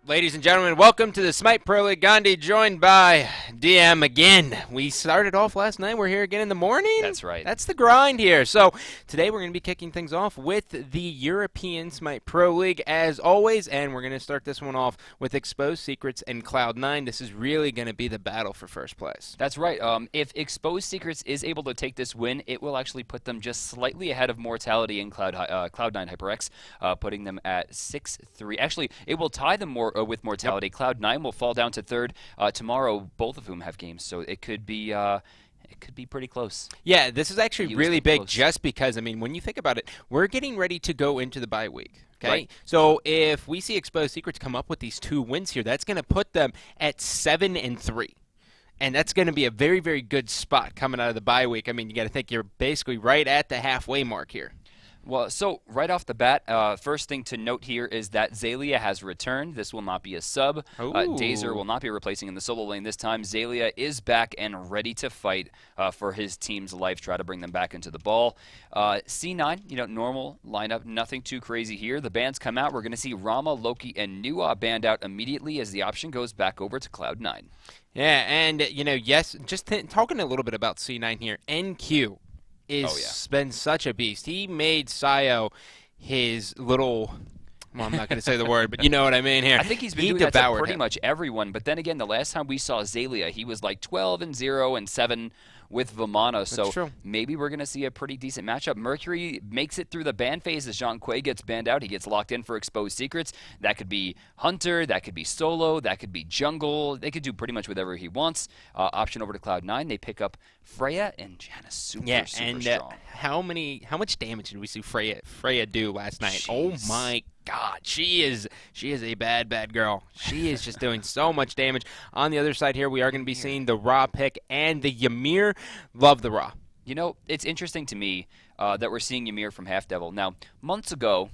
Ladies and gentlemen, welcome to the Smite Pro League. Gandhi joined by DM again. We started off last night. We're here again in the morning. That's right. That's the grind here. So today we're going to be kicking things off with the European Smite Pro League as always, and we're going to start this one off with Exposed Secrets and Cloud9. This is really going to be the battle for first place. That's right. If Exposed Secrets is able to take this win, it will actually put them just slightly ahead of Mortality and Cloud9 HyperX, putting them at 6-3. Actually, it will tie them more with Mortality. Yep. Cloud9 will fall down to third tomorrow. Both of whom have games, so it could be pretty close. Yeah, this is actually really big close. just because, I mean, when you think about it, we're getting ready to go into the bye week. Okay, right. So if we see Exposed Secrets come up with these 2 wins here, that's going to put them at 7-3. And that's going to be a very, very good spot coming out of the bye week. I mean, you got to think you're basically right at the halfway mark here. Well, so right off the bat, first thing to note here is that Xaylia has returned. This will not be a sub. Dazer will not be replacing in the solo lane this time. Xaylia is back and ready to fight for his team's life, try to bring them back into the ball. C9, normal lineup, nothing too crazy here. The bans come out. We're going to see Rama, Loki, and Nuwa banned out immediately as the option goes back over to Cloud9. Yeah, and, yes, just talking a little bit about C9 here, NQ is been such a beast. He made Sayo his little, well, I'm not going to say the word, but you know what I mean here. I think he's been doing that to pretty much everyone. But then again, the last time we saw Xaylia, he was like 12-0 and 7 with Vamana. So maybe we're going to see a pretty decent matchup. Mercury makes it through the ban phase as Jean Quay gets banned out. He gets locked in for Exposed Secrets. That could be Hunter. That could be Solo. That could be Jungle. They could do pretty much whatever he wants. Option over to Cloud9. They pick up Freya and Janna super strong. How much damage did we see Freya do last night? Jeez. Oh my God, she is a bad girl. She is just doing so much damage. On the other side here, we are going to be seeing the Ra pick and the Ymir. Love the Ra. It's interesting to me that we're seeing Ymir from Half Devil. Now, months ago,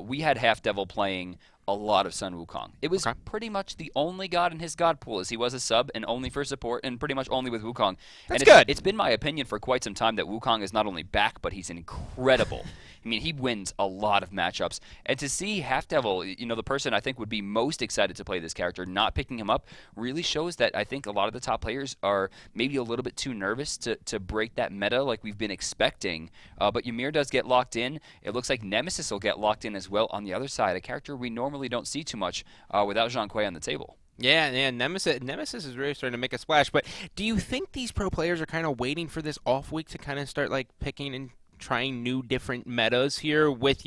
we had Half Devil playing a lot of Sun Wukong. It was pretty much the only god in his god pool, as he was a sub and only for support and pretty much only with Wukong. That's good. It's been my opinion for quite some time that Wukong is not only back, but he's incredible. I mean, he wins a lot of matchups. And to see Half Devil, the person I think would be most excited to play this character, not picking him up, really shows that I think a lot of the top players are maybe a little bit too nervous to break that meta like we've been expecting. But Ymir does get locked in. It looks like Nemesis will get locked in as well on the other side, a character we normally don't see too much without Jean Quay on the table. Yeah, Nemesis is really starting to make a splash. But do you think these pro players are kind of waiting for this off week to kind of start like picking and trying new different metas here with,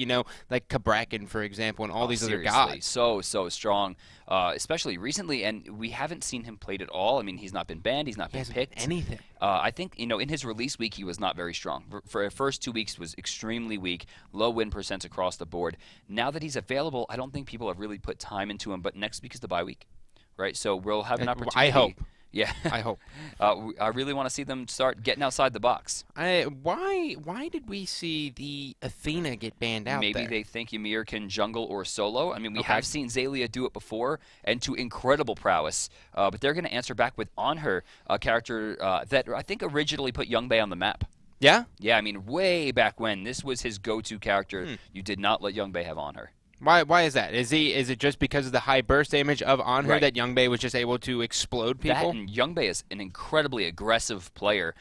like Kabrakan, for example, and all these other gods? So strong, especially recently, and we haven't seen him played at all. I mean, he's not been banned, he's not been picked. Anything. I think, in his release week, he was not very strong. For the first 2 weeks, was extremely weak, low win percents across the board. Now that he's available, I don't think people have really put time into him, but next week is the bye week, right? So we'll have an opportunity. I hope. Yeah, I hope. I really want to see them start getting outside the box. Why did we see the Athena get banned out Maybe there? they think Ymir can jungle or solo. I mean, we have seen Xaylia do it before, and to incredible prowess. But they're going to answer back with On Her, a character that I think originally put Youngbei on the map. Yeah? Yeah, I mean, way back when. This was his go-to character. You did not let Youngbei have On Her. Why is that? Is it just because of the high burst damage of On Her that Youngbei was just able to explode people? That and Youngbei is an incredibly aggressive player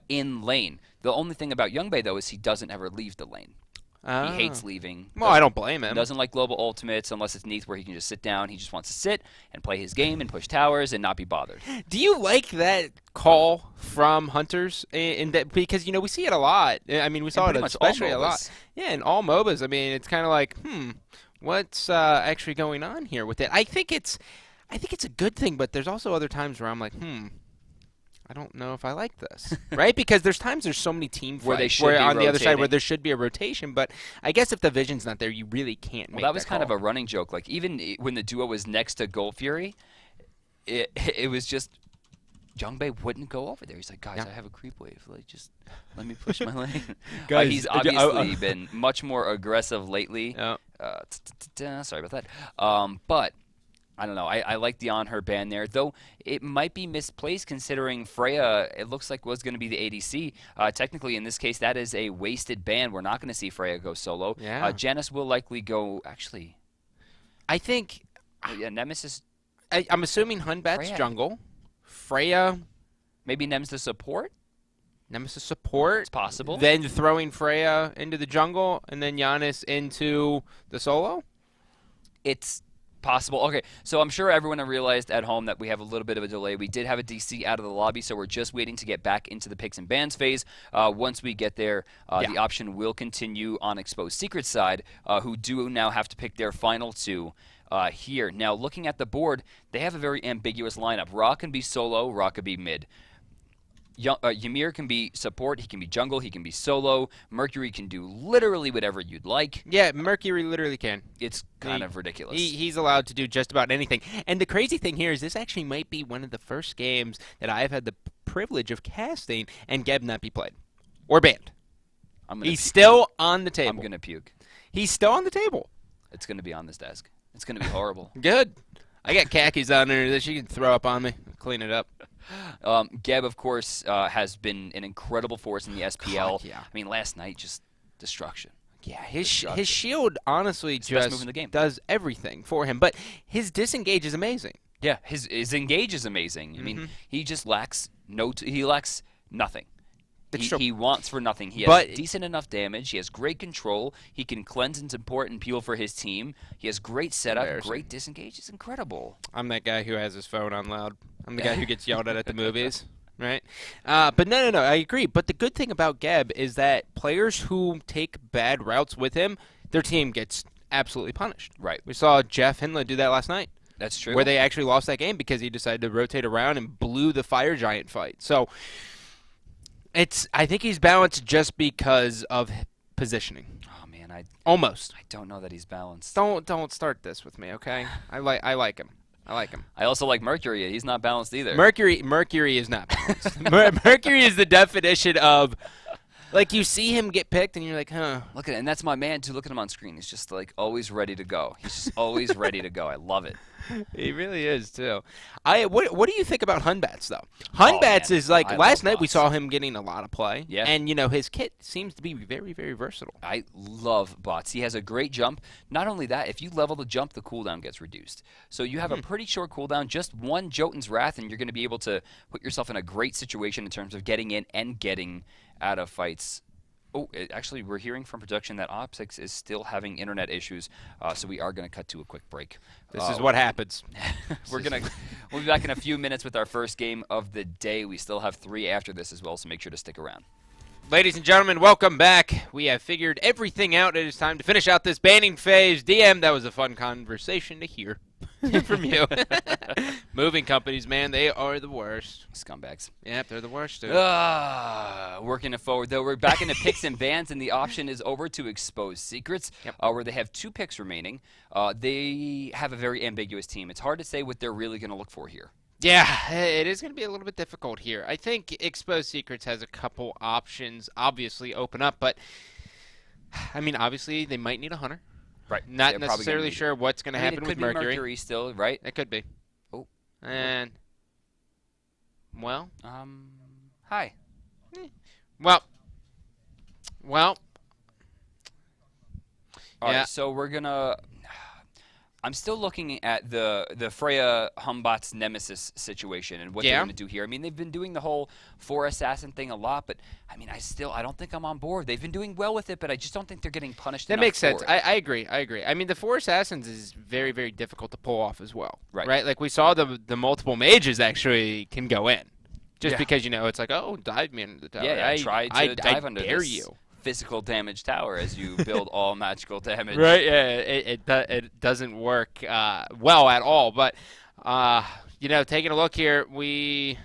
in lane. The only thing about Youngbei, though, is he doesn't ever leave the lane. He hates leaving. Well, I don't blame him. Doesn't like global ultimates unless it's Neath where he can just sit down. He just wants to sit and play his game and push towers and not be bothered. Do you like that call from Hunters? Because, we see it a lot. I mean, we saw it especially a lot. Yeah, in all MOBAs. I mean, it's kind of like, what's actually going on here with it? I think it's a good thing, but there's also other times where I'm like, I don't know if I like this, right? Because there's so many team fights where on the other side where there should be a rotation, but I guess if the vision's not there, you really can't make that. That was kind of a running joke. Like even when the duo was next to Gold Fury, it was just Youngbei wouldn't go over there. He's like, guys, I have a creep wave. Like, just let me push my lane. He's obviously been much more aggressive lately. Sorry about that. But I don't know. I like the On Her ban there, though it might be misplaced considering Freya, it looks like, was going to be the ADC. Technically, in this case, that is a wasted ban. We're not going to see Freya go solo. Yeah. Janice will likely go, actually. I think Yeah, Nemesis. I'm assuming Hunbat's jungle. Freya. Maybe Nem's the support? Nemesis support. It's possible. Then throwing Freya into the jungle, and then Giannis into the solo? It's possible. Okay, so I'm sure everyone realized at home that we have a little bit of a delay. We did have a DC out of the lobby, so we're just waiting to get back into the picks and bans phase. Once we get there, the option will continue on Exposed Secrets side, who do now have to pick their final two here. Now, looking at the board, they have a very ambiguous lineup. Ra can be solo, Ra can be mid. Ymir can be support, he can be jungle, he can be solo. Mercury can do literally whatever you'd like. Yeah, Mercury literally can. It's kind of ridiculous. He's allowed to do just about anything. And the crazy thing here is this actually might be one of the first games that I've had the privilege of casting and Geb not be played. Or banned. He's still on the table. I'm going to puke. He's still on the table. It's going to be on this desk. It's going to be horrible. Good. I got khakis on there that she can throw up on me. Clean it up. Geb, of course, has been an incredible force in the SPL. God, yeah. I mean, last night, just destruction. Yeah, his shield honestly it's the best move in the game. Does everything for him. But his disengage is amazing. Yeah, his engage is amazing. I mean, he just lacks he lacks nothing. He wants for nothing. He has decent enough damage. He has great control. He can cleanse and support and peel for his team. He has great setup, great disengage. It's incredible. I'm that guy who has his phone on loud. I'm the guy who gets yelled at the movies, right? But no, I agree. But the good thing about Geb is that players who take bad routes with him, their team gets absolutely punished. Right. We saw Jeff Hindley do that last night. That's true. Where they actually lost that game because he decided to rotate around and blew the Fire Giant fight. So I think he's balanced just because of positioning. Oh man, I don't know that he's balanced. Don't start this with me, okay? I like him. I also like Mercury. He's not balanced either. Mercury is not balanced. Mercury is the definition of, like, you see him get picked and you're like, huh. Look at it, and that's my man too. Look at him on screen. He's just like always ready to go. He's just always ready to go. I love it. He really is too. What do you think about Hunbats though? Hunbats is like last night we saw him getting a lot of play. Yeah. And his kit seems to be very, very versatile. I love bots. He has a great jump. Not only that, if you level the jump, the cooldown gets reduced. So you have a pretty short cooldown, just one Jotun's Wrath, and you're going to be able to put yourself in a great situation in terms of getting in and getting out of fights. Oh, actually, we're hearing from production that Opsix is still having internet issues, so we are going to cut to a quick break. This is what happens. We'll be back in a few minutes with our first game of the day. We still have 3 after this as well, so make sure to stick around. Ladies and gentlemen, welcome back. We have figured everything out. It is time to finish out this banning phase. DM, that was a fun conversation to hear from you. Moving companies, man, they are the worst. Scumbags. Yep, they're the worst, dude. Working it forward, though. We're back into picks and bans, and the option is over to Exposed Secrets, where they have 2 picks remaining. They have a very ambiguous team. It's hard to say what they're really going to look for here. Yeah, it is going to be a little bit difficult here. I think Exposed Secrets has a couple options, obviously, open up. But, I mean, obviously, they might need a hunter. Right. Not necessarily sure what's going to happen with Mercury. It could be Mercury still, right? It could be. Oh. And, well. Hi. Well. All right, so we're going to... I'm still looking at the Freya Humbots Nemesis situation and what they're going to do here. I mean, they've been doing the whole 4 assassin thing a lot, but I mean, I don't think I'm on board. They've been doing well with it, but I just don't think they're getting punished enough. That makes sense. For it. I agree. I mean, the 4 assassins is very, very difficult to pull off as well. Right. Like we saw the multiple mages actually can go in. Just because, it's like, oh, dive me into the tower. Yeah, I tried to dive under dare this you. Physical damage tower as you build all magical damage. Right, yeah, it doesn't work well at all. But, taking a look here, we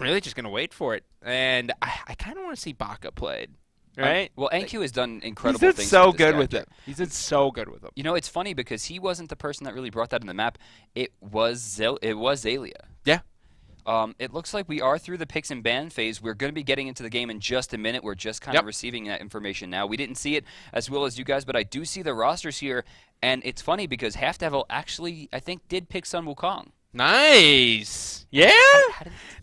really just going to wait for it. And I kind of want to see Baka played, right? Well, NQ has done incredible things. He's so good with it. He's been so good with him. It's funny because he wasn't the person that really brought that in the map. It was Zalia. Yeah. It looks like we are through the picks and ban phase. We're going to be getting into the game in just a minute. We're just kind of receiving that information now. We didn't see it as well as you guys, but I do see the rosters here. And it's funny because Half Devil actually, I think, did pick Sun Wukong. Nice. Yeah?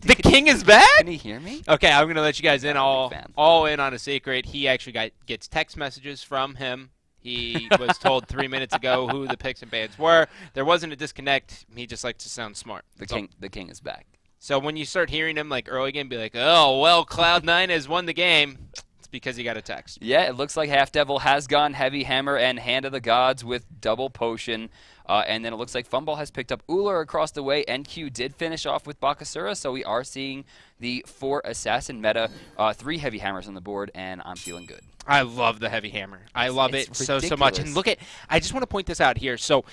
The king is back? Can he hear me? Okay, I'm going to let you guys in all in on a secret. He actually gets text messages from him. He was told 3 minutes ago who the picks and bans were. There wasn't a disconnect. He just likes to sound smart. The king is back. So when you start hearing him like early game, be like, oh, well, Cloud9 has won the game. It's because he got a text. Yeah, it looks like Half Devil has gone Heavy Hammer and Hand of the Gods with double potion. And then it looks like Funball has picked up Ullr across the way. NQ did finish off with Bakasura, so we are seeing the 4 Assassin meta. 3 Heavy Hammers on the board, and I'm feeling good. I love the Heavy Hammer. I love it so much. And look at, I just want to point this out here. So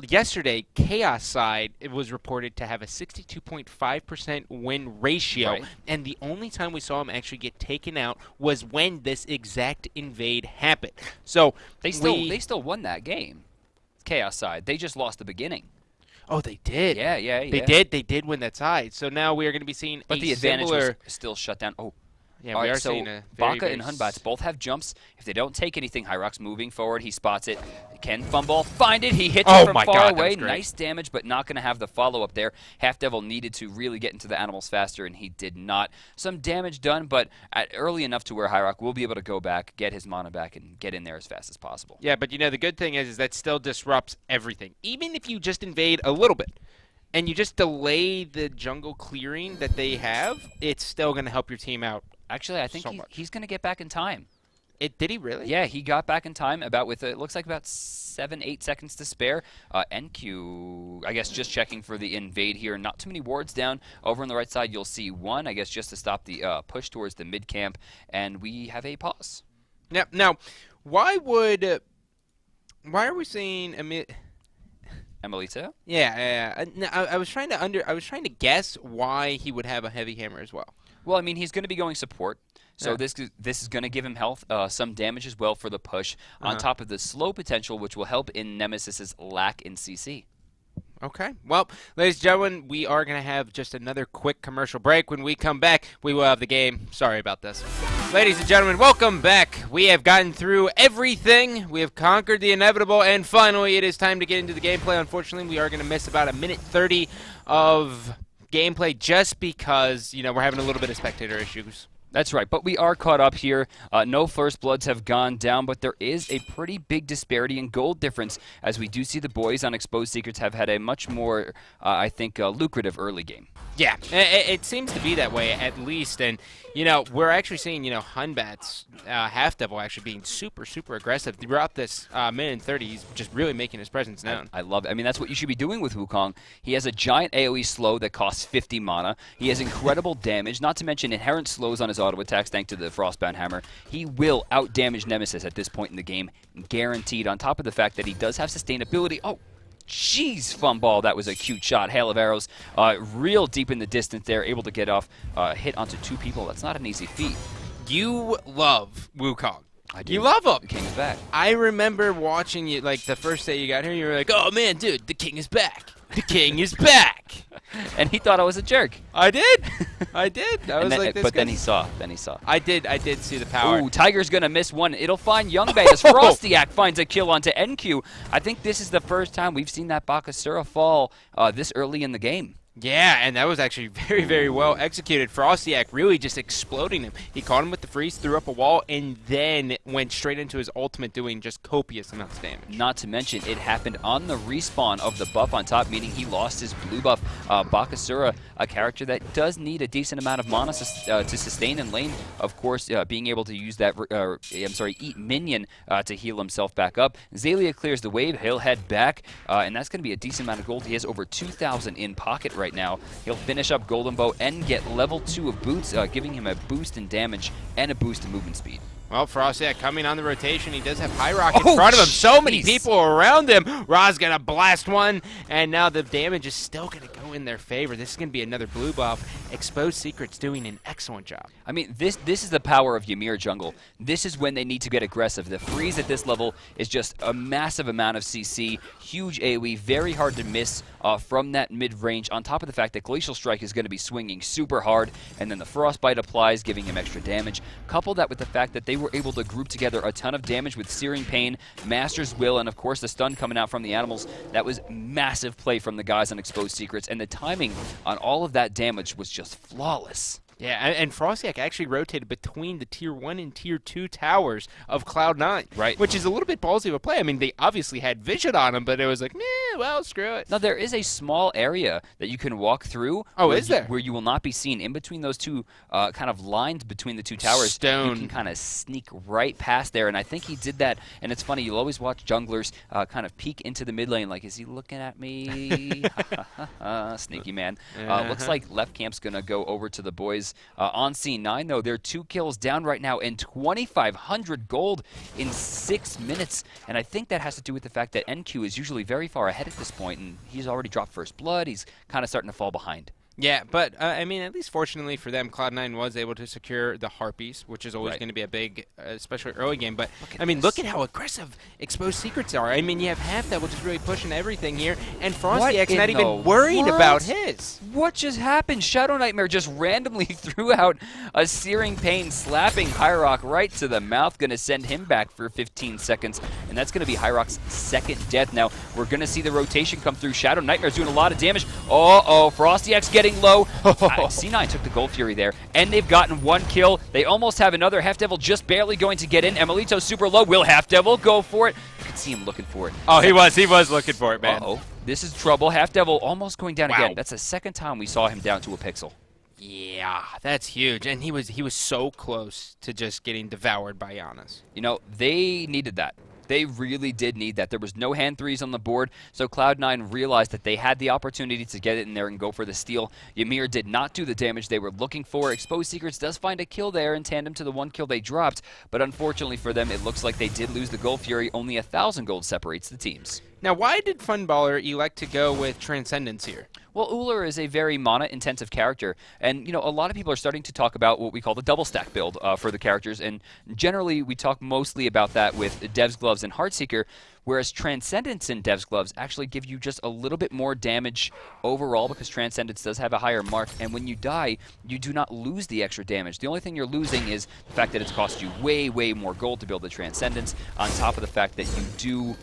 yesterday, Chaos side, it was reported to have a 62.5% win ratio, right. And the only time we saw him actually get taken out was when this exact invade happened. So they still won that game. Chaos side. They just lost the beginning. Oh, they did. Yeah. They did win that side. So now we are going to be seeing but the advantage was still shut down. Oh. Yeah, we are seeing a very, Baka and Hunbats both have jumps. If they don't take anything, HyperX moving forward. He spots it. Can Funball find it? He hits it from far away. Nice damage, but not going to have the follow-up there. Half Devil needed to really get into the animals faster, and he did not. Some damage done, but early enough to where HyperX will be able to go back, get his mana back, and get in there as fast as possible. Yeah, but the good thing is that still disrupts everything. Even if you just invade a little bit, and you just delay the jungle clearing that they have, it's still going to help your team out. Actually, I think he's going to get back in time. Did he really? Yeah, he got back in time it looks like about 7-8 seconds to spare. NQ, I guess, just checking for the invade here. Not too many wards down. Over on the right side, you'll see one, I guess, just to stop the push towards the mid camp. And we have a pause. Now, why are we seeing Emelito? Yeah. I was trying to guess why he would have a Heavy Hammer as well. Well, I mean, he's going to be going support, so Yeah. this is going to give him health, some damage as well for the push, on top of the slow potential, which will help in Nemesis's lack in CC. Okay. Well, ladies and gentlemen, we are going to have just another quick commercial break. When we come back, we will have the game. Sorry about this. Ladies and gentlemen, welcome back. We have gotten through everything. We have conquered the inevitable, and finally, it is time to get into the gameplay. Unfortunately, we are going to miss about 1:30 of gameplay just because, we're having a little bit of spectator issues. That's right, but we are caught up here. No First Bloods have gone down, but there is a pretty big disparity in gold difference, as we do see the boys on Exposed Secrets have had a much more, I think, lucrative early game. Yeah, it seems to be that way at least, and we're actually seeing Hunbats, Half Devil actually being super aggressive throughout this minute and 30. He's just really making his presence known. I love it. I mean, that's what you should be doing with Wukong. He has a giant AoE slow that costs 50 mana. He has incredible damage, not to mention inherent slows on his auto attacks thanks to the Frostbound Hammer. He will out-damage Nemesis at this point in the game, guaranteed, on top of the fact that he does have sustainability. Oh, jeez, Funball, that was a cute shot. Hail of arrows, real deep in the distance there, able to get off, hit onto 2 people. That's not an easy feat. You love Wukong. I do. You love him. The king is back. I remember watching you, like, the first day you got here, you were like, oh, man, dude, the king is back. The king is back. And he thought I was a jerk. I did. I was then, like, this but guy. then he saw. I did see the power. Ooh, Tiger's going to miss one. It'll find Youngbay as Frostyak finds a kill onto NQ. I think this is the first time we've seen that Bakasura fall this early in the game. Yeah, and that was actually very well executed. Frostyak really just exploding him. He caught him with the freeze, threw up a wall, and then went straight into his ultimate, doing just copious amounts of damage. Not to mention, it happened on the respawn of the buff on top, meaning he lost his blue buff. Bakasura, a character that does need a decent amount of mana to sustain in lane. Of course, being able to use that, eat minion to heal himself back up. Zalia clears the wave. He'll head back, and that's going to be a decent amount of gold. He has over 2,000 in pocket right now. He'll finish up Golden Bow and get level 2 of boots, giving him a boost in damage and a boost in movement speed. Well, Frostyak coming on the rotation. He does have High Rock in front of him. So many people around him. Ra's going to blast one, and now the damage is still going to go in their favor. This is going to be another blue buff. Exposed Secrets doing an excellent job. I mean, this is the power of Ymir jungle. This is when they need to get aggressive. The freeze at this level is just a massive amount of CC, huge AoE, very hard to miss from that mid-range, on top of the fact that Glacial Strike is going to be swinging super hard, and then the Frostbite applies, giving him extra damage. Couple that with the fact that they were able to group together a ton of damage with Searing Pain, Master's Will, and of course the stun coming out from the animals. That was massive play from the guys on Exposed Secrets, and the timing on all of that damage was just flawless. Yeah, and Frostiak actually rotated between the Tier 1 and Tier 2 towers of Cloud9. Right. Which is a little bit ballsy of a play. I mean, they obviously had vision on him, but it was like, well, screw it. Now, there is a small area that you can walk through. Oh, is there? Where you will not be seen. In between those two kind of lines between the two towers, Stone. you can kind of sneak right past there. And I think he did that. And it's funny, you'll always watch junglers kind of peek into the mid lane like, is he looking at me? Sneaky man. Looks like left camp's going to go over to the boys on C9, though. They're 2 kills down right now and 2,500 gold in 6 minutes. And I think that has to do with the fact that NQ is usually very far ahead at this point, and he's already dropped first blood. He's kind of starting to fall behind. Yeah, but, I mean, at least fortunately for them, Cloud9 was able to secure the Harpies, which is always going to be a big, especially early game. But, I mean, look at how aggressive exposed secrets are. I mean, you have Half Devil just really pushing everything here, and Frostiak's not even worried about his. What just happened? Shadow Nightmare just randomly threw out a Searing Pain, slapping hi-rez right to the mouth, going to send him back for 15 seconds, and that's going to be hi-rez's second death. Now, we're going to see the rotation come through. Shadow Nightmare's doing a lot of damage. Uh-oh, Frostiak's getting low. C9 took the Gold Fury there, and they've gotten 1 kill. They almost have another. Half Devil just barely going to get in. Emelito's super low. Will Half Devil go for it? You can see him looking for it. Oh, he was looking for it, man. Uh-oh. This is trouble. Half Devil almost going down again. That's the second time we saw him down to a pixel. Yeah, that's huge. And he was so close to just getting devoured by Giannis. You know, they needed that. They really did need that. There was no hand threes on the board, so Cloud9 realized that they had the opportunity to get it in there and go for the steal. Ymir did not do the damage they were looking for. Exposed Secrets does find a kill there in tandem to the 1 kill they dropped, but unfortunately for them, it looks like they did lose the Gold Fury. Only 1,000 gold separates the teams. Now, why did Funballer elect to go with Transcendence here? Well, Ullr is a very mana-intensive character, and, you know, a lot of people are starting to talk about what we call the double stack build for the characters, and generally we talk mostly about that with Dev's Gloves and Heartseeker, whereas Transcendence and Dev's Gloves actually give you just a little bit more damage overall because Transcendence does have a higher mark, and when you die, you do not lose the extra damage. The only thing you're losing is the fact that it's cost you way, way more gold to build the Transcendence, on top of the fact that you do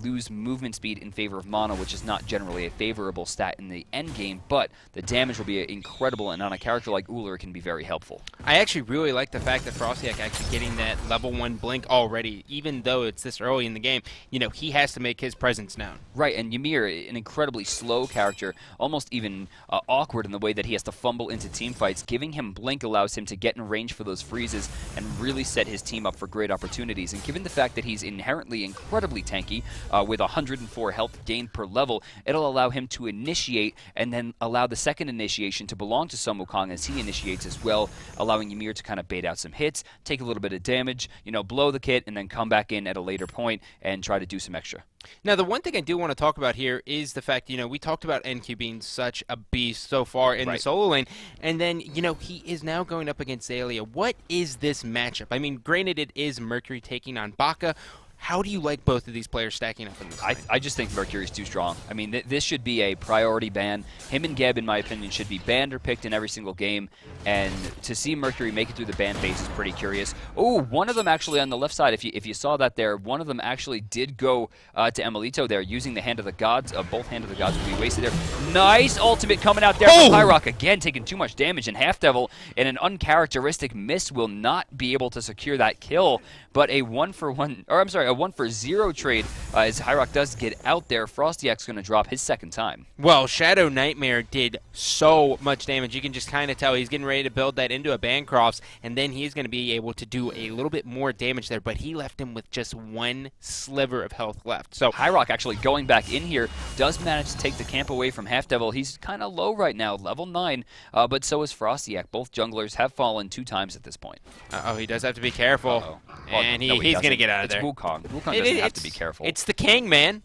lose movement speed in favor of mana, which is not generally a favorable stat in the end game, but the damage will be incredible, and on a character like Ullr, it can be very helpful. I actually really like the fact that Frostiak actually getting that level 1 blink already, even though it's this early in the game. You know, he has to make his presence known. Right, and Ymir, an incredibly slow character, almost even awkward in the way that he has to fumble into team fights. Giving him blink allows him to get in range for those freezes and really set his team up for great opportunities. And given the fact that he's inherently incredibly tanky, with 104 health gained per level, it'll allow him to initiate and then allow the second initiation to belong to Sun Wukong as he initiates as well, allowing Ymir to kind of bait out some hits, take a little bit of damage, you know, blow the kit, and then come back in at a later point and try to do some extra. Now, the one thing I do want to talk about here is the fact, you know, we talked about NQ being such a beast so far in the solo lane, and then, you know, he is now going up against Zalia. What is this matchup? I mean, granted, it is Mercury taking on Baka. How do you like both of these players stacking up in this game? I just think Mercury's too strong. I mean, this should be a priority ban. Him and Geb, in my opinion, should be banned or picked in every single game. And to see Mercury make it through the ban phase is pretty curious. Oh, one of them actually on the left side, if you saw that there, one of them actually did go to Emelito there using the Hand of the Gods. Both Hand of the Gods will be wasted there. Nice ultimate coming out there from hi-rez. Again, taking too much damage. And Half Devil, in an uncharacteristic miss, will not be able to secure that kill. But a 1-for-1, or I'm sorry, a 1-for-0 trade as hi-rez does get out there. Frostiak's going to drop his second time. Well, Shadow Nightmare did so much damage. You can just kind of tell he's getting ready to build that into a Bancrofts, and then he's going to be able to do a little bit more damage there, but he left him with just 1 sliver of health left. So hi-rez actually going back in here does manage to take the camp away from Half Devil. He's kind of low right now, level 9, but so is Frostiak. Both junglers have fallen 2 times at this point. Uh-oh, he does have to be careful. And he's going to get out of there. It's Wukong. Wukong doesn't have to be careful. It's the king, man.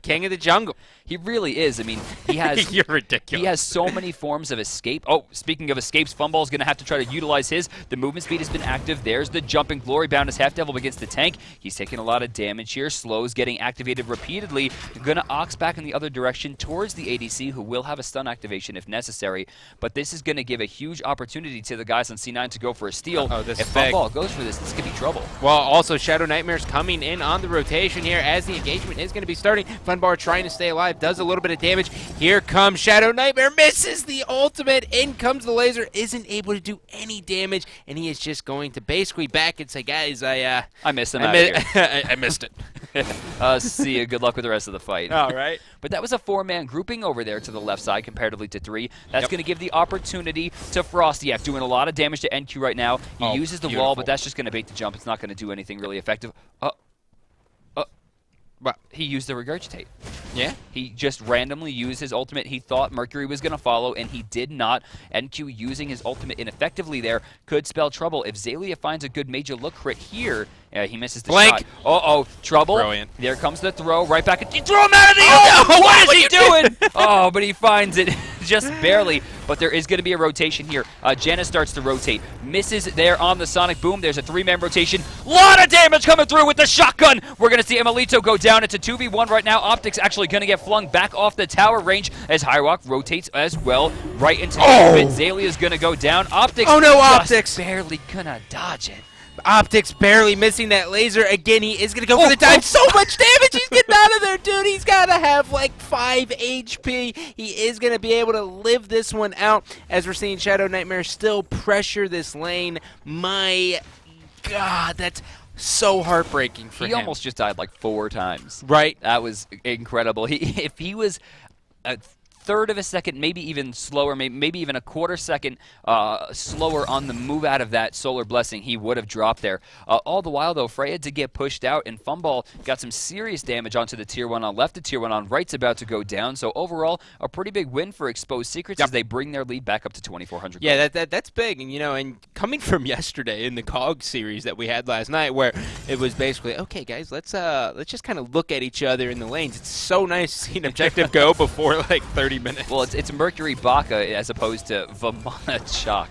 King of the jungle. He really is. I mean, he has. You're ridiculous. He has so many forms of escape. Oh, speaking of escapes, Funball's going to have to try to utilize his. The movement speed has been active. There's the jumping glory bound as Half Devil against the tank. He's taking a lot of damage here. Slow's getting activated repeatedly. Going to Ox back in the other direction towards the ADC, who will have a stun activation if necessary. But this is going to give a huge opportunity to the guys on C9 to go for a steal. This if Funball goes for this could be trouble. Well, also Shadow Nightmare's coming in on the rotation here as the engagement engagement is going to be starting. Funbar trying to stay alive, does a little bit of damage. Here comes Shadow Nightmare, misses the ultimate. In comes the laser, isn't able to do any damage, and he is just going to basically back and say, guys, I missed him I missed it. See you. Good luck with the rest of the fight. All right. But that was a 4-man grouping over there to the left side comparatively to 3. That's going to give the opportunity to Frostyak, doing a lot of damage to NQ right now. He uses the wall, but that's just going to bait the jump. It's not going to do anything really effective. But he used the regurgitate. Yeah? He just randomly used his ultimate. He thought Mercury was going to follow, and he did not. NQ using his ultimate ineffectively there could spell trouble. If Zalia finds a good major look crit here, he misses the shot. Uh-oh, trouble. Brilliant. There comes the throw right back. You throw him out of the what is he doing? Oh, but he finds it just barely. But there is going to be a rotation here. Janus starts to rotate. Misses there on the Sonic Boom. There's a 3-man rotation. Lot of damage coming through with the shotgun. We're going to see Emilito go down. It's a 2v1 right now. Optics actually going to get flung back off the tower range as Hyrock rotates as well right into the pit. Zalia's going to go down. Optics. Oh no, Optics. Barely going to dodge it. Optics barely missing that laser. Again, he is going to go for the dive. So much damage. He's getting out of there, dude. He's got to have like 5 HP. He is going to be able to live this one out as we're seeing Shadow Nightmare still pressure this lane. My God, that's so heartbreaking for him. He almost just died like 4 times. Right. That was incredible. If he was a third of a second, maybe even slower, maybe even a quarter second slower on the move out of that Solar Blessing, he would have dropped there. All the while, though, Freya did get pushed out, and Fumball got some serious damage onto the Tier 1 on left. The Tier 1 on right's about to go down. So overall, a pretty big win for Exposed Secrets as they bring their lead back up to 2,400 gold. Yeah, that's big. And, and coming from yesterday in the COG series that we had last night where it was basically, okay, guys, let's just kind of look at each other in the lanes. It's so nice to see an objective go before like 30 minutes. Well, it's Mercury Baka as opposed to Vamana Chalk.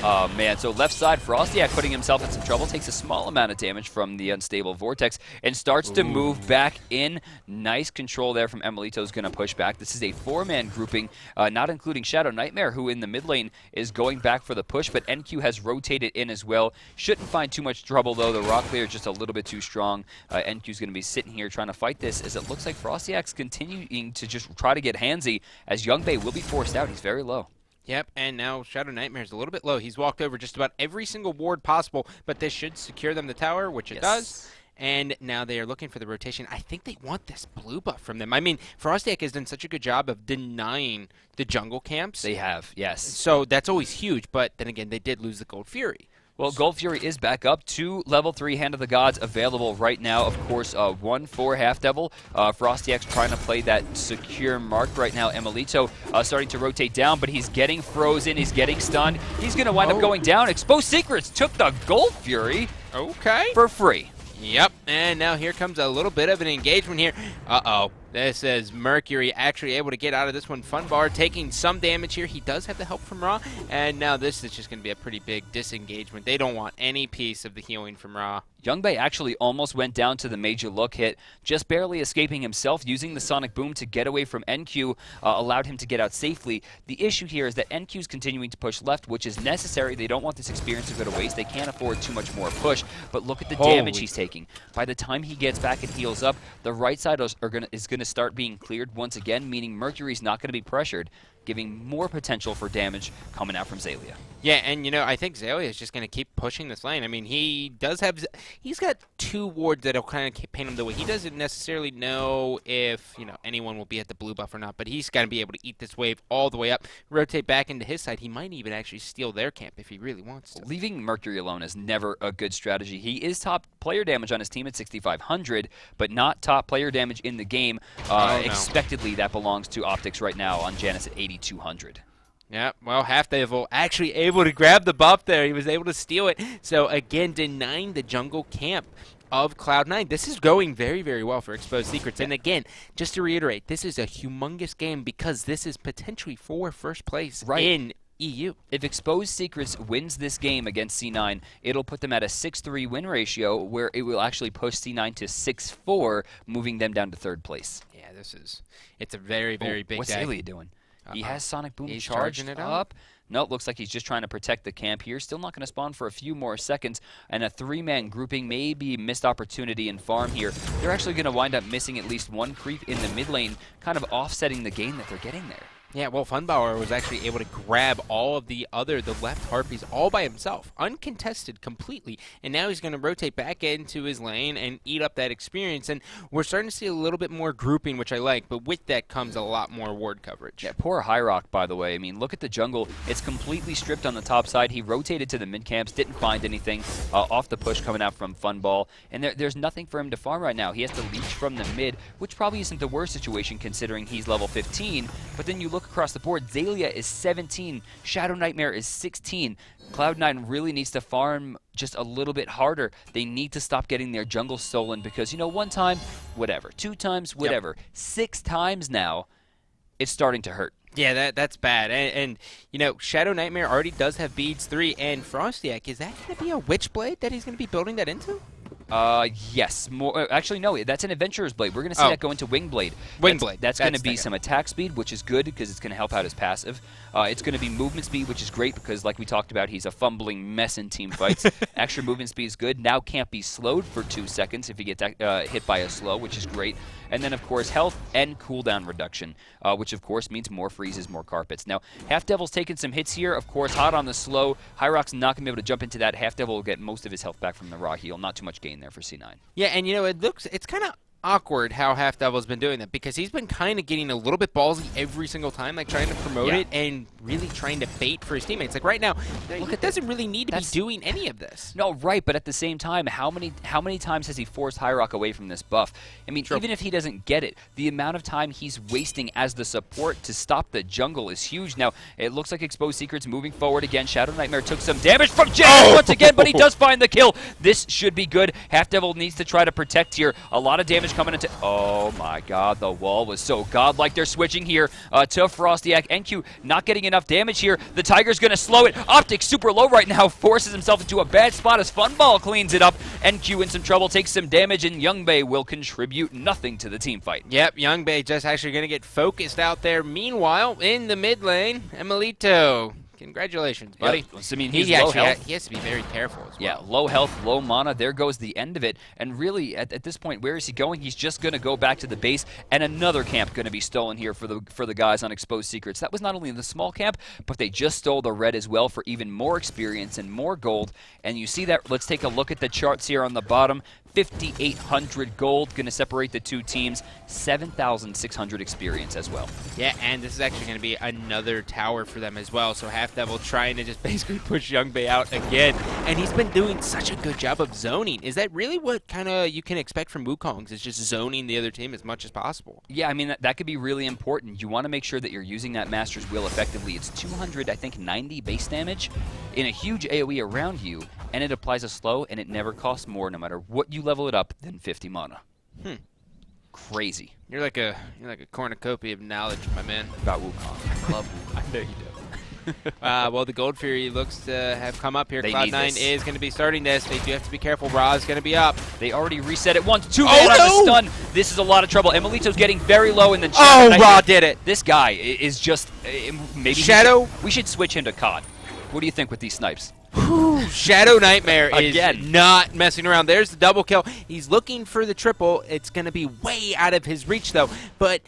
Oh, man. So left side, Frostyak putting himself in some trouble, takes a small amount of damage from the Unstable Vortex, and starts to move back in. Nice control there from Emilito's going to push back. This is a 4-man grouping, not including Shadow Nightmare, who in the mid lane is going back for the push, but NQ has rotated in as well. Shouldn't find too much trouble, though. The rock clear is just a little bit too strong. NQ's going to be sitting here trying to fight this, as it looks like Frostyak's continuing to just try to get handsy, as Youngbei will be forced out. He's very low. Yep, and now Shadow Nightmare is a little bit low. He's walked over just about every single ward possible, but this should secure them the tower, which it does. And now they are looking for the rotation. I think they want this blue buff from them. I mean, Frostyak has done such a good job of denying the jungle camps. They have, yes. So that's always huge, but then again, they did lose the Gold Fury. Well, Gold Fury is back up. 2 level 3 Hand of the Gods available right now. Of course, 1 for Half Devil. Frostyak's trying to play that secure mark right now. Emilito starting to rotate down, but he's getting frozen. He's getting stunned. He's going to wind up going down. Exposed Secrets took the Gold Fury for free. Yep, and now here comes a little bit of an engagement here. Uh-oh. This is Mercury actually able to get out of this one. Funbar taking some damage here. He does have the help from Ra, and now this is just going to be a pretty big disengagement. They don't want any piece of the healing from Ra. Youngbei actually almost went down to the major look hit, just barely escaping himself, using the Sonic Boom to get away from NQ, allowed him to get out safely. The issue here is that NQ's continuing to push left, which is necessary. They don't want this experience to go to waste. They can't afford too much more push, but look at the damage he's taking. By the time he gets back and heals up, the right side is going to start being cleared once again, meaning Mercury's not going to be pressured, giving more potential for damage coming out from Zalia. Yeah, and I think Zalia is just going to keep pushing this lane. I mean, he's got 2 wards that'll kind of paint him the way. He doesn't necessarily know if, anyone will be at the blue buff or not, but he's going to be able to eat this wave all the way up, rotate back into his side. He might even actually steal their camp if he really wants to. Leaving Mercury alone is never a good strategy. He is top player damage on his team at 6,500, but not top player damage in the game. Expectedly, that belongs to Optics right now on Janus at 8,200. Yeah, well, Half Devil actually able to grab the buff there. He was able to steal it. So, again, denying the jungle camp of Cloud9. This is going very, very well for Exposed Secrets. And, again, just to reiterate, this is a humongous game because this is potentially for first place in EU. If Exposed Secrets wins this game against C9, it'll put them at a 6-3 win ratio where it will actually push C9 to 6-4, moving them down to 3rd place. Yeah, it's a very, very big What's day. Zalia doing? He has Sonic Boom He's charged charging it up. No, looks like he's just trying to protect the camp here. Still not going to spawn for a few more seconds. And a 3-man grouping, maybe missed opportunity in farm here. They're actually going to wind up missing at least one creep in the mid lane, kind of offsetting the gain that they're getting there. Yeah, well, Funbauer was actually able to grab all of the left Harpies all by himself, uncontested completely, and now he's going to rotate back into his lane and eat up that experience, and we're starting to see a little bit more grouping, which I like, but with that comes a lot more ward coverage. Yeah, poor Hyrock, by the way. I mean, look at the jungle. It's completely stripped on the top side. He rotated to the mid camps, didn't find anything off the push coming out from Funball, and there's nothing for him to farm right now. He has to leech from the mid, which probably isn't the worst situation considering he's level 15, but then you look across the board, Zalia is 17, Shadow Nightmare is 16. Cloud9 really needs to farm just a little bit harder. They need to stop getting their jungle stolen because, you know, 1 time, whatever. 2 times, whatever. Yep. 6 times now, it's starting to hurt. Yeah, that's bad. And, you know, Shadow Nightmare already does have Beads 3, and Frostiak, is that going to be a Witchblade that he's going to be building that into? Yes. More. Actually, no. That's an Adventurer's Blade. We're going to see that go into Wingblade. Wingblade. That's going to be some attack speed, which is good because it's going to help out his passive. It's going to be movement speed, which is great because, like we talked about, he's a fumbling mess in team fights. Extra movement speed is good. Now can't be slowed for 2 seconds if he gets hit by a slow, which is great. And then, of course, health and cooldown reduction, which, of course, means more freezes, more carpets. Now, Half Devil's taking some hits here. Of course, hot on the slow. Hyrock's not going to be able to jump into that. Half Devil will get most of his health back from the raw heal. Not too much gain there for C9. Yeah, and, you know, it's kind of awkward how Half Devil's been doing that because he's been kind of getting a little bit ballsy every single time, like trying to promote it and really trying to bait for his teammates. Like right now, he doesn't really need to be doing any of this. No, right, but at the same time, how many times has he forced Hyrock away from this buff? I mean, even if he doesn't get it, the amount of time he's wasting as the support to stop the jungle is huge. Now, it looks like Exposed Secret's moving forward again. Shadow Nightmare took some damage from Jay once again, but he does find the kill. This should be good. Half Devil needs to try to protect here. A lot of damage coming into... Oh my god, the wall was so godlike. They're switching here to Frostiak. NQ not getting enough damage here. The Tiger's going to slow it. Optic super low right now. Forces himself into a bad spot as Funball cleans it up. NQ in some trouble, takes some damage, and Youngbei will contribute nothing to the team fight. Yep, Youngbei just actually going to get focused out there. Meanwhile, in the mid lane, Emilito. Congratulations, buddy. Yep. I mean, he has to be very careful as well. Yeah, low health, low mana. There goes the end of it. And really, at this point, where is he going? He's just going to go back to the base, and another camp going to be stolen here for the guys on Exposed Secrets. That was not only the small camp, but they just stole the red as well for even more experience and more gold. And you see that. Let's take a look at the charts here on the bottom. 5,800 gold, going to separate the 2 teams. 7,600 experience as well. Yeah, and this is actually going to be another tower for them as well. So Half Devil trying to just basically push Youngbei out again. And he's been doing such a good job of zoning. Is that really what kind of you can expect from Wukongs? Is just zoning the other team as much as possible? Yeah, I mean, that could be really important. You want to make sure that you're using that Master's Wheel effectively. It's 200, I think, 90 base damage in a huge AoE around you, and it applies a slow, and it never costs more, no matter what you level it up, than 50 mana. Crazy. You're like a cornucopia of knowledge, my man. About Wukong. I love Wukong. I know you do. Well, the Gold Fury looks to have come up here. Cloud9 is going to be starting this. They do have to be careful. Ra's going to be up. They already reset it once. 2 man on the stun. This is a lot of trouble. Emilito's getting very low, and then Ra did it. This guy is just maybe Shadow. We should switch him to COD. What do you think with these snipes? Shadow Nightmare is not messing around. There's the double kill. He's looking for the triple. It's going to be way out of his reach, though. But,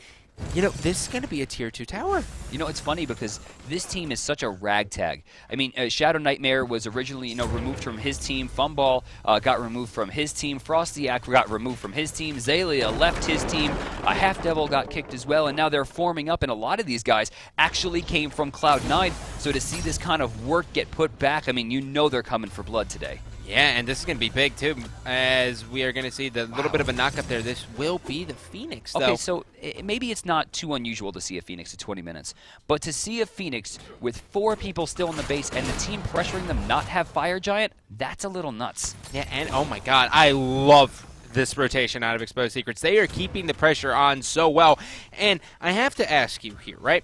you know, this is going to be a tier 2 tower. You know, it's funny because this team is such a ragtag. I mean, Shadow Nightmare was originally, you know, removed from his team. Funball got removed from his team. Frostiak got removed from his team. Zalia left his team. Half Devil got kicked as well, and now they're forming up, and a lot of these guys actually came from Cloud9. So to see this kind of work get put back, I mean, you know they're coming for blood today. Yeah, and this is going to be big, too, as we are going to see the little bit of a knock up there. This will be the Phoenix, though. Okay, so maybe it's not too unusual to see a Phoenix at 20 minutes, but to see a Phoenix with 4 people still in the base and the team pressuring them not have Fire Giant, that's a little nuts. Yeah, and oh my god, I love this rotation out of Exposed Secrets. They are keeping the pressure on so well, and I have to ask you here, right?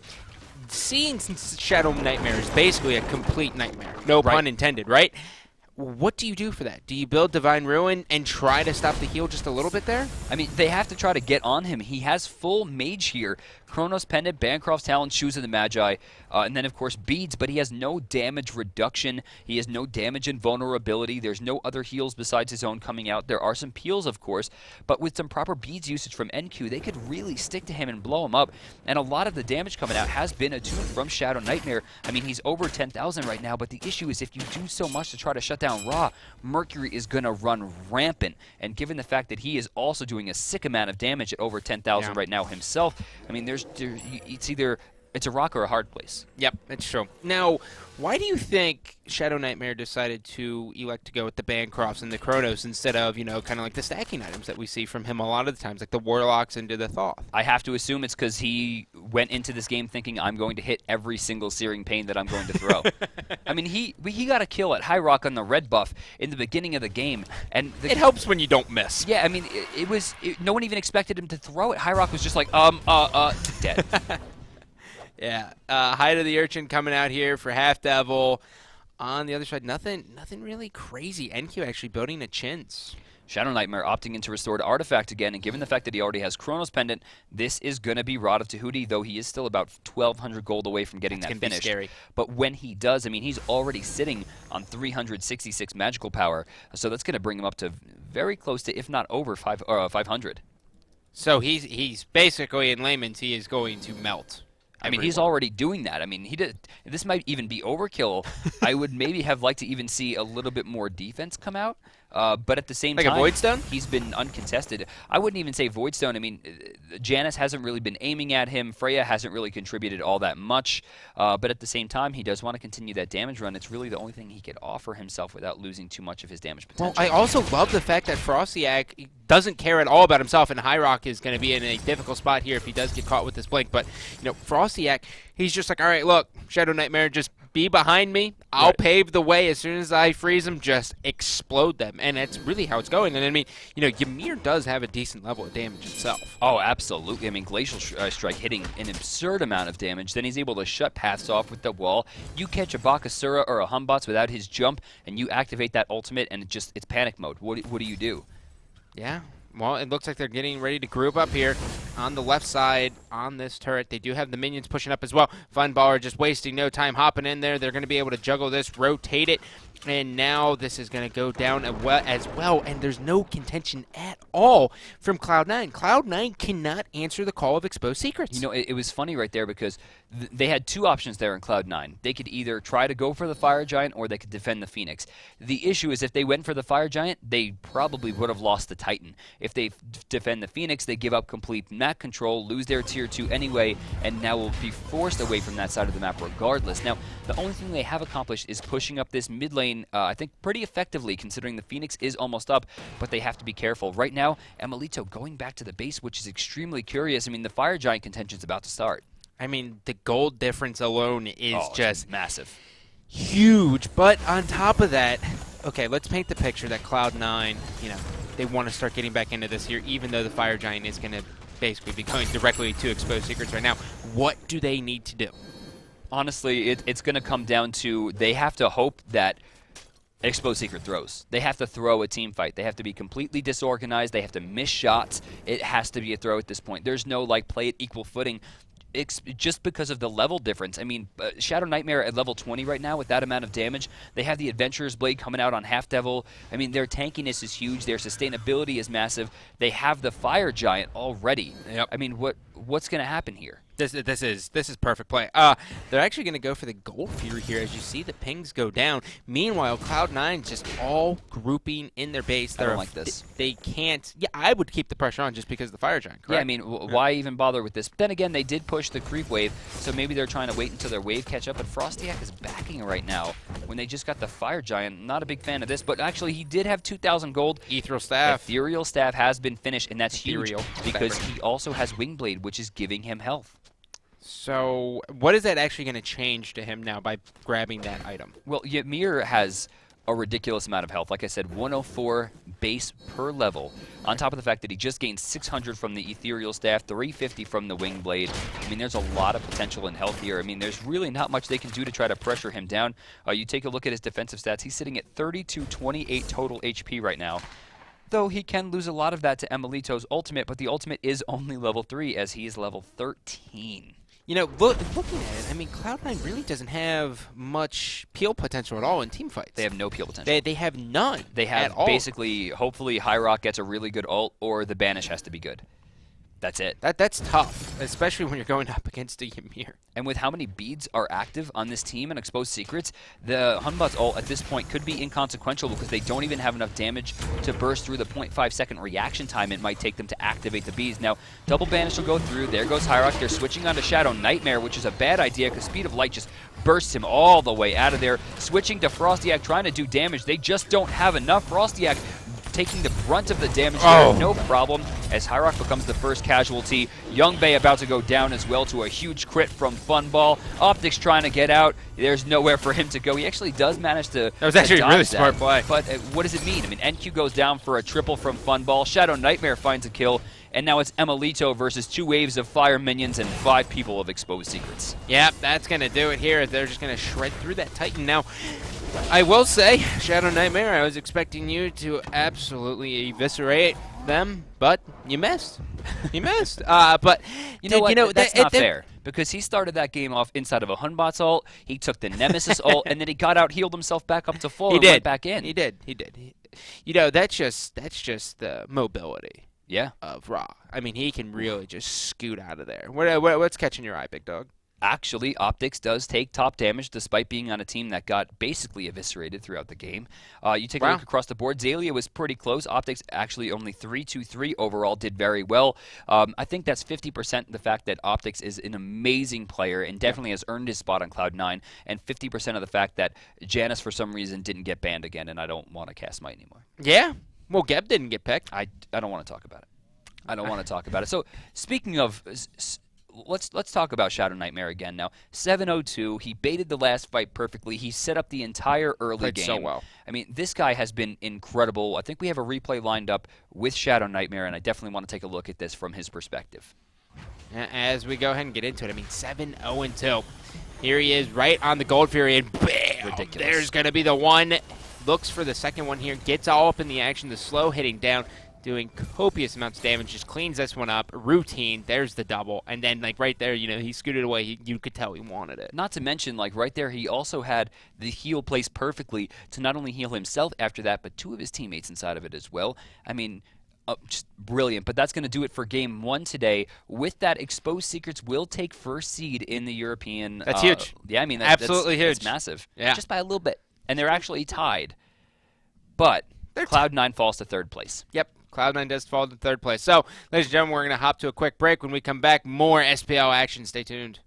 Seeing Shadow Nightmare is basically a complete nightmare. No pun intended, right? what do you do for that? Do you build Divine Ruin and try to stop the heal just a little bit there? I mean, they have to try to get on him. He has full mage here. Chronos Pendant, Bancroft's Talon, Shoes of the Magi, and then, of course, Beads, but he has no damage reduction. He has no damage and vulnerability. There's no other heals besides his own coming out. There are some peels, of course, but with some proper Beads usage from NQ, they could really stick to him and blow him up, and a lot of the damage coming out has been attuned from Shadow Nightmare. I mean, he's over 10,000 right now, but the issue is if you do so much to try to shut down Ra, Mercury is going to run rampant, and given the fact that he is also doing a sick amount of damage at over 10,000 right now himself, I mean, it's a rock or a hard place. Yep, it's true. Now, why do you think Shadow Nightmare decided to elect to go with the Bancrofts and the Chronos instead of, kind of like the stacking items that we see from him a lot of the times, like the Warlocks into the Thoth? I have to assume it's because he went into this game thinking, I'm going to hit every single Searing Pain that I'm going to throw. I mean, he got a kill at High Rock on the red buff in the beginning of the game. And it helps when you don't miss. Yeah, I mean, no one even expected him to throw it. High Rock was just like, dead. Yeah, Height of the Urchin coming out here for Half Devil. On the other side, nothing really crazy. NQ actually building a Chins. Shadow Nightmare opting into Restored Artifact again, and given the fact that he already has Chronos Pendant, this is going to be Rod of Tahuti, though he is still about 1,200 gold away from getting that finished. Scary. But when he does, I mean, he's already sitting on 366 magical power, so that's going to bring him up to very close to, if not over, 500. So he's basically, in layman's, he is going to melt. I mean, he's already doing that. I mean, this might even be overkill. I would maybe have liked to even see a little bit more defense come out. But at the same time, like a Void Stone? He's been uncontested. I wouldn't even say Void Stone. I mean, Janus hasn't really been aiming at him. Freya hasn't really contributed all that much. But at the same time, he does want to continue that damage run. It's really the only thing he could offer himself without losing too much of his damage potential. Well, I also love the fact that Frostiak doesn't care at all about himself, and High Rock is going to be in a difficult spot here if he does get caught with this blink. But, Frostiak, he's just like, all right, look, Shadow Nightmare, just be behind me. I'll pave the way. As soon as I freeze them, just explode them. And that's really how it's going. And I mean, Ymir does have a decent level of damage itself. Oh, absolutely. I mean, Glacial Strike hitting an absurd amount of damage. Then he's able to shut paths off with the wall. You catch a Bakasura or a Humbots without his jump, and you activate that ultimate, and it's panic mode. What do you do? Yeah. Well, it looks like they're getting ready to group up here on the left side on this turret. They do have the minions pushing up as well. Funballer just wasting no time hopping in there. They're going to be able to juggle this, rotate it, and now this is going to go down as well, and there's no contention at all from Cloud9. Cloud9 cannot answer the call of Exposed Secrets. It was funny right there because they had two options there in Cloud9. They could either try to go for the Fire Giant or they could defend the Phoenix. The issue is if they went for the Fire Giant, they probably would have lost the Titan. If they defend the Phoenix, they give up complete map control, lose their tier 2 anyway, and now will be forced away from that side of the map regardless. Now, the only thing they have accomplished is pushing up this mid lane, I think, pretty effectively, considering the Phoenix is almost up, but they have to be careful. Right now, Emilito going back to the base, which is extremely curious. I mean, the Fire Giant contention is about to start. I mean, the gold difference alone is just massive. Huge. But on top of that, okay, let's paint the picture that Cloud9, they want to start getting back into this here, even though the Fire Giant is going to basically be going directly to Exposed Secrets right now. What do they need to do? Honestly, it's going to come down to they have to hope that Exposed Secret throws. They have to throw a team fight. They have to be completely disorganized. They have to miss shots. It has to be a throw at this point. There's no, play at equal footing. Just because of the level difference. I mean, Shadow Nightmare at level 20 right now with that amount of damage. They have the Adventurer's Blade coming out on Half Devil. I mean, their tankiness is huge. Their sustainability is massive. They have the Fire Giant already. Yep. I mean, what's going to happen here? This is perfect play. They're actually going to go for the Gold Fury here as you see the pings go down. Meanwhile, Cloud9's just all grouping in their base. I don't like this. They can't. Yeah, I would keep the pressure on just because of the Fire Giant, correct? Yeah, I mean, why even bother with this? But then again, they did push the creep wave, so maybe they're trying to wait until their wave catch up. But Frostiak is backing right now when they just got the Fire Giant. Not a big fan of this, but actually he did have 2,000 gold. Ethereal Staff. Ethereal Staff has been finished, and that's Ethereal huge because he also has Wingblade, which is giving him health. So what is that actually going to change to him now by grabbing that item? Well, Ymir has a ridiculous amount of health. Like I said, 104 base per level. On top of the fact that he just gained 600 from the Ethereal Staff, 350 from the Wing Blade. I mean, there's a lot of potential in health here. I mean, there's really not much they can do to try to pressure him down. You take a look at his defensive stats. He's sitting at 3228 total HP right now. Though he can lose a lot of that to Emilito's ultimate, but the ultimate is only level 3 as he is level 13. You know, looking at it, I mean, Cloud9 really doesn't have much peel potential at all in team fights. They have no peel potential. They have none. They have at all. basically, hopefully, Hyrock gets a really good ult, or the banish has to be good. That's it. That's tough, especially when you're going up against a Ymir. And with how many beads are active on this team and exposed secrets, the Hunbot's ult at this point could be inconsequential because they don't even have enough damage to burst through the 0.5 second reaction time it might take them to activate the beads. Now, double banish will go through. There goes Hyrock. They're switching onto Shadow Nightmare, which is a bad idea because Speed of Light just bursts him all the way out of there. Switching to Frostiak, trying to do damage. They just don't have enough. Frostiak taking the brunt of the damage there, no problem, as Hyrock becomes the first casualty. Youngbei about to go down as well to a huge crit from Funball. Optics trying to get out. There's nowhere for him to go. He actually does manage to That was actually a really smart play. But what does it mean? I mean, NQ goes down for a triple from Funball. Shadow Nightmare finds a kill. And now it's Emilito versus 2 waves of fire minions and 5 people of exposed secrets. Yep, that's going to do it here. They're just going to shred through that Titan. Now, I will say, Shadow Nightmare, I was expecting you to absolutely eviscerate them, but you missed. You missed. But you know what? That's not fair. Because he started that game off inside of a Hunbot's ult, he took the Nemesis ult, and then he got out, healed himself back up to full, and went back in. He did. You know, that's just the mobility. Yeah. Of Ra. I mean, he can really just scoot out of there. What's catching your eye, big dog? Actually, Optics does take top damage despite being on a team that got basically eviscerated throughout the game. You take a look across the board. Xaylia was pretty close. Optics actually only 3-2-3 overall, did very well. I think that's 50% the fact that Optics is an amazing player and definitely has earned his spot on Cloud9, and 50% of the fact that Janus for some reason didn't get banned again, and I don't want to cast Smite anymore. Yeah. Well, Geb didn't get picked. I don't want to talk about it. I don't want to talk about it. So, speaking of... Let's talk about Shadow Nightmare again now. 7-0-2. He baited the last fight perfectly. He set up the entire early game. So well. I mean, this guy has been incredible. I think we have a replay lined up with Shadow Nightmare, and I definitely want to take a look at this from his perspective. As we go ahead and get into it, I mean, 7-0-2. Here he is right on the Gold Fury, and bam! Ridiculous. There's going to be the one. Looks for the second one here. Gets all up in the action. The slow hitting down. Doing copious amounts of damage, just cleans this one up. Routine, there's the double. And then, like, right there, you know, he scooted away. You could tell he wanted it. Not to mention, like, right there, he also had the heal placed perfectly to not only heal himself after that, but 2 of his teammates inside of it as well. I mean, just brilliant. But that's going to do it for Game 1 today. With that, Exposed Secrets will take first seed in the European... That's huge. Yeah, I mean, absolutely huge. That's massive. Yeah. Just by a little bit. And they're actually tied. But Cloud9 falls to 3rd place. Yep. Cloud9 does fall to 3rd place. So, ladies and gentlemen, we're going to hop to a quick break. When we come back, more SPL action. Stay tuned.